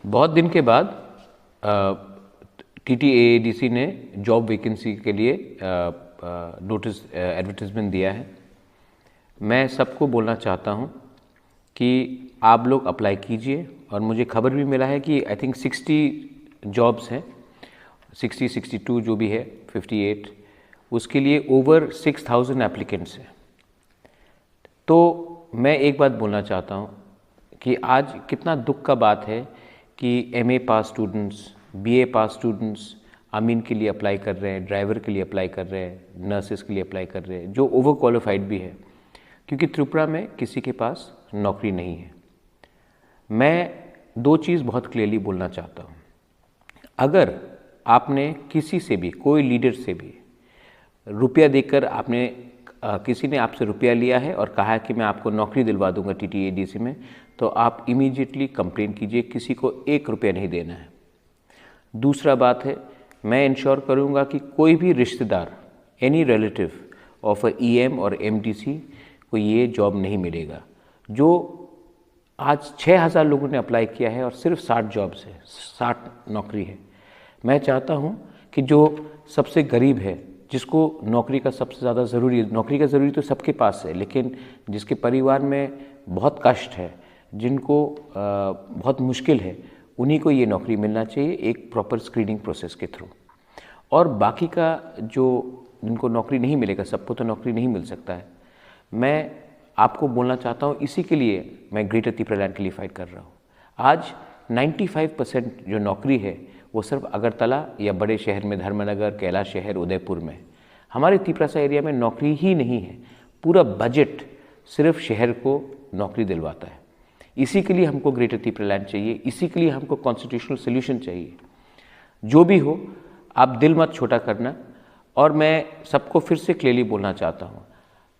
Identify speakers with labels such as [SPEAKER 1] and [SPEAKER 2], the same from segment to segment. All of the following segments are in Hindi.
[SPEAKER 1] बहुत दिन के बाद TTAADC ने जॉब वैकेंसी के लिए नोटिस एडवर्टाइजमेंट दिया है। मैं सबको बोलना चाहता हूं कि आप लोग अप्लाई कीजिए और मुझे खबर भी मिला है कि आई थिंक 60 जॉब्स हैं, 62 जो भी है, 58, उसके लिए ओवर 6000 एप्लीकेंट्स हैं। तो मैं एक बात बोलना चाहता हूं कि आज कितना दुख का बात है कि MA पास स्टूडेंट्स, BA पास स्टूडेंट्स अमीन के लिए अप्लाई कर रहे हैं, ड्राइवर के लिए अप्लाई कर रहे हैं, नर्सेस के लिए अप्लाई कर रहे हैं, जो ओवर क्वालिफाइड भी है, क्योंकि त्रिपुरा में किसी के पास नौकरी नहीं है। मैं दो चीज़ बहुत क्लियरली बोलना चाहता हूँ। अगर आपने किसी से भी, कोई लीडर से भी रुपया देकर किसी ने आपसे रुपया लिया है और कहा है कि मैं आपको नौकरी दिलवा दूंगा TTAADC में, तो आप इमीडिएटली कंप्लेंट कीजिए, किसी को 1 रुपया नहीं देना है। दूसरा बात है, मैं इंश्योर करूंगा कि कोई भी रिश्तेदार, एनी रिलेटिव ऑफ EM और MDC को ये जॉब नहीं मिलेगा। जो आज 6000 लोगों ने अप्लाई किया है और सिर्फ 60 जॉब्स है, 60 नौकरी है। मैं चाहता हूं कि जो सबसे गरीब है, जिसको नौकरी का सबसे ज़्यादा ज़रूरी है, नौकरी का ज़रूरी तो सबके पास है, लेकिन जिसके परिवार में बहुत कष्ट है, जिनको बहुत मुश्किल है, उन्हीं को ये नौकरी मिलना चाहिए एक प्रॉपर स्क्रीनिंग प्रोसेस के थ्रू। और बाकी का जो जिनको नौकरी नहीं मिलेगा, सबको तो नौकरी नहीं मिल सकता है। मैं आपको बोलना चाहता हूँ, इसी के लिए मैं ग्रेटर त्रिपुरा लैंड के लिए फाइट कर रहा हूँ। आज 95% जो नौकरी है वो सिर्फ अगरतला या बड़े शहर में, धर्मनगर, कैलाश शहर, उदयपुर में। हमारे त्रिपुरा एरिया में नौकरी ही नहीं है। पूरा बजट सिर्फ शहर को नौकरी दिलवाता है। इसी के लिए हमको ग्रेटर त्रिपुरा लैंड चाहिए, इसी के लिए हमको कॉन्स्टिट्यूशनल सोल्यूशन चाहिए। जो भी हो, आप दिल मत छोटा करना। और मैं सबको फिर से क्लियरली बोलना चाहता हूँ,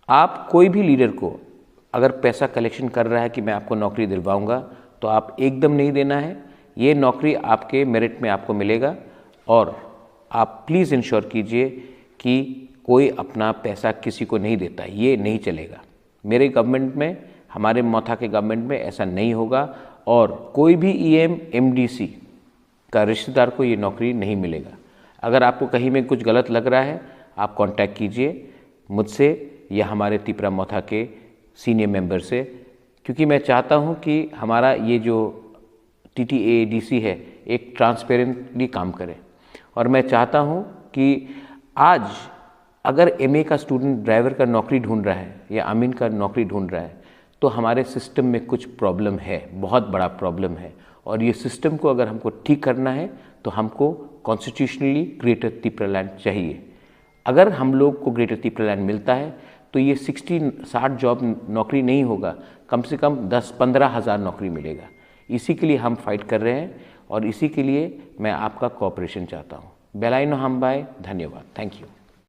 [SPEAKER 1] आप कोई भी लीडर को अगर पैसा कलेक्शन कर रहा है कि मैं आपको नौकरी दिलवाऊंगा, तो आप एकदम नहीं देना है। ये नौकरी आपके मेरिट में आपको मिलेगा। और आप प्लीज़ इंश्योर कीजिए कि कोई अपना पैसा किसी को नहीं देता, ये नहीं चलेगा। मेरे गवर्नमेंट में, हमारे मौथा के गवर्नमेंट में ऐसा नहीं होगा। और कोई भी EM MDC का रिश्तेदार को ये नौकरी नहीं मिलेगा। अगर आपको कहीं में कुछ गलत लग रहा है, आप कांटेक्ट कीजिए मुझसे या हमारे त्रिपुरा मौथा के सीनियर मेंबर से, क्योंकि मैं चाहता हूँ कि हमारा ये जो TTAADC है एक ट्रांसपेरेंटली काम करे। और मैं चाहता हूँ कि आज अगर MA का स्टूडेंट ड्राइवर का नौकरी ढूंढ रहा है या अमीन का नौकरी ढूंढ रहा है, तो हमारे सिस्टम में कुछ प्रॉब्लम है, बहुत बड़ा प्रॉब्लम है। और ये सिस्टम को अगर हमको ठीक करना है तो हमको कॉन्स्टिट्यूशनली ग्रेटर त्रिपुरा लैंड चाहिए। अगर हम लोग को ग्रेटर त्रिपुरा लैंड मिलता है तो ये 60 जॉब नौकरी नहीं होगा, कम से कम 10-15 हज़ार नौकरी मिलेगा। इसी के लिए हम फाइट कर रहे हैं और इसी के लिए मैं आपका कोऑपरेशन चाहता हूँ। बेलाइनो हम बाय, धन्यवाद, थैंक यू।